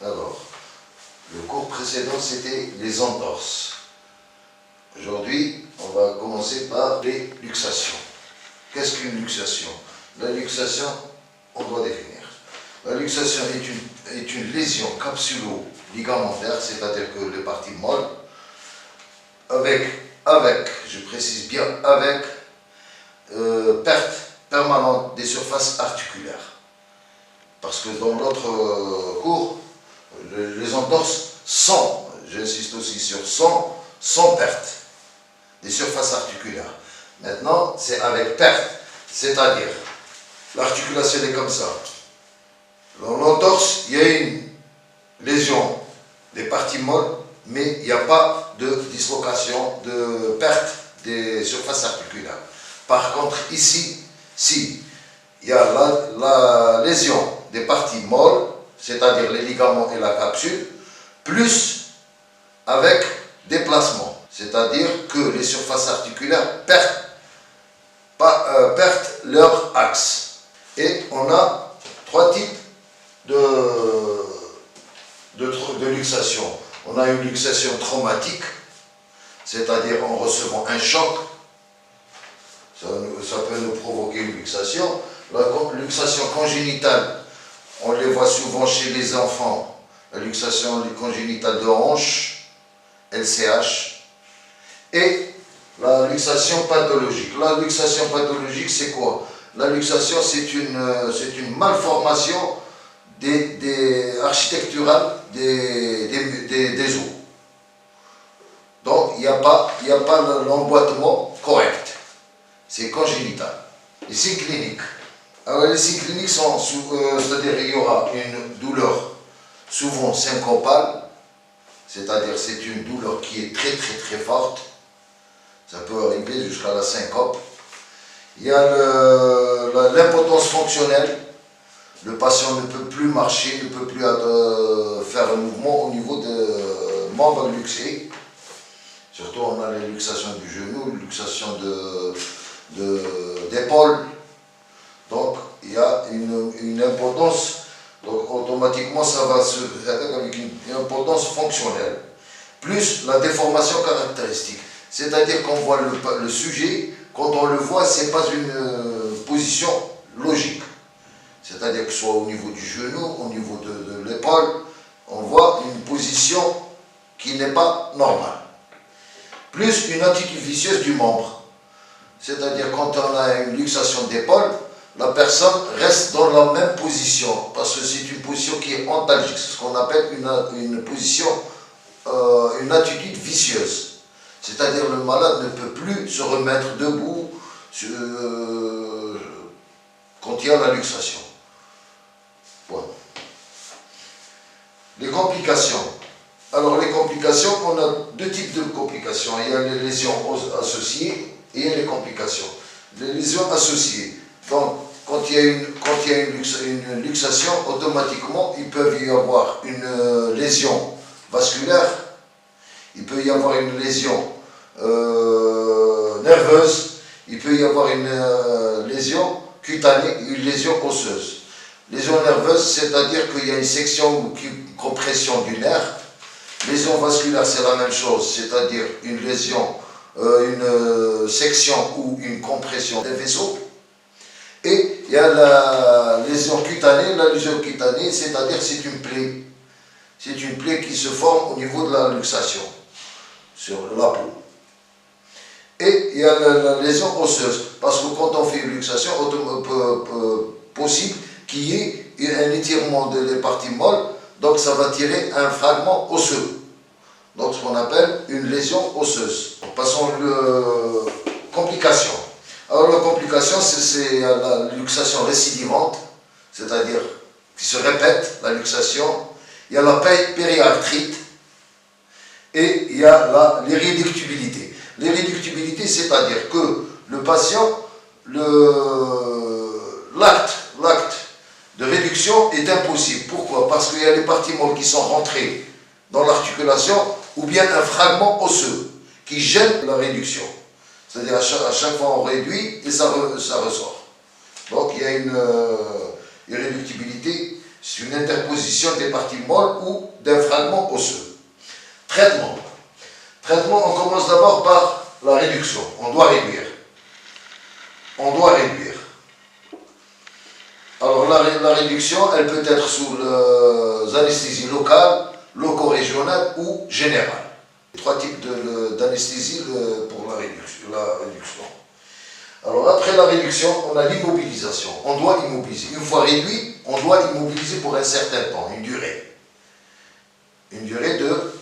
Alors, le cours précédent, c'était les entorses. Aujourd'hui, on va commencer par les luxations. Qu'est-ce qu'une luxation? La luxation, on doit définir. La luxation est une lésion capsulo-ligamentaire, c'est-à-dire que les parties molles, je précise bien, avec perte permanente des surfaces articulaires. Parce que dans l'autre cours, les entorses sont, j'insiste aussi sur sans perte des surfaces articulaires. Maintenant, c'est avec perte, c'est-à-dire l'articulation est comme ça. Dans l'entorse, il y a une lésion des parties molles, mais il n'y a pas de dislocation, de perte des surfaces articulaires. Par contre, ici, si il y a la lésion des parties molles, c'est-à-dire les ligaments et la capsule, plus avec déplacement, c'est-à-dire que les surfaces articulaires perdent leur axe. Et on a trois types de luxation. On a une luxation traumatique, c'est-à-dire en recevant un choc, ça peut nous provoquer une luxation. La luxation congénitale, on les voit souvent chez les enfants, la luxation congénitale de hanche, LCH, et la luxation pathologique. La luxation pathologique, c'est quoi? La luxation, c'est une malformation architecturale des os. Donc, il n'y a pas l'emboîtement correct. C'est congénital. Les signes cliniques. Alors, les signes cliniques sont, c'est-à-dire il y aura une douleur souvent syncopale, c'est-à-dire c'est une douleur qui est très très très forte. Ça peut arriver jusqu'à la syncope. Il y a l'impotence fonctionnelle. Le patient ne peut plus marcher, ne peut plus faire un mouvement au niveau des membres luxés. Surtout, on a les luxations du genou, les luxations d'épaule. Donc, il y a une impotence. Donc, automatiquement, ça va se faire avec une impotence fonctionnelle. Plus la déformation caractéristique. C'est-à-dire qu'on voit le sujet, quand on le voit, ce n'est pas une position logique. C'est-à-dire que ce soit au niveau du genou, au niveau de l'épaule, on voit une position qui n'est pas normale. Plus une attitude vicieuse du membre. C'est-à-dire quand on a une luxation d'épaule, la personne reste dans la même position, parce que c'est une position qui est antalgique, c'est ce qu'on appelle une position, une attitude vicieuse. C'est-à-dire le malade ne peut plus se remettre debout quand il y a la luxation. Voilà. Les complications. Alors les complications, on a deux types de complications. Il y a les lésions associées et il y a les complications. Les lésions associées. Donc, quand il y a une luxation, automatiquement, il peut y avoir une lésion vasculaire, il peut y avoir une lésion nerveuse, il peut y avoir une lésion cutanée, une lésion osseuse. Lésion nerveuse, c'est-à-dire qu'il y a une section ou une compression du nerf. Lésion vasculaire, c'est la même chose, c'est-à-dire une lésion, une section ou une compression des vaisseaux. Et il y a la lésion cutanée. La lésion cutanée, c'est-à-dire c'est une plaie. C'est une plaie qui se forme au niveau de la luxation, sur la peau. Et il y a la lésion osseuse, parce que quand on fait une luxation, possible qu'il y ait un étirement des parties molles, donc ça va tirer un fragment osseux. Donc ce qu'on appelle une lésion osseuse. Passons aux complications. Alors la complication, c'est la luxation récidivante, c'est-à-dire qui se répète, la luxation. Il y a la périarthrite et il y a l'irréductibilité. L'irréductibilité, c'est-à-dire que le patient, l'acte de réduction est impossible. Pourquoi? Parce qu'il y a les parties molles qui sont rentrées dans l'articulation ou bien un fragment osseux qui gêne la réduction. C'est-à-dire à chaque fois on réduit et ça ressort. Donc il y a une irréductibilité C'est une interposition des parties molles ou d'un fragment osseux. Traitement. Traitement, on commence d'abord par la réduction. On doit réduire. On doit réduire. Alors la réduction, elle peut être sous l'anesthésie locale, loco-régionale ou générale. Trois types d'anesthésie pour la réduction. Alors après la réduction, on a l'immobilisation. On doit immobiliser. Une fois réduit, on doit immobiliser pour un certain temps, une durée. Une durée de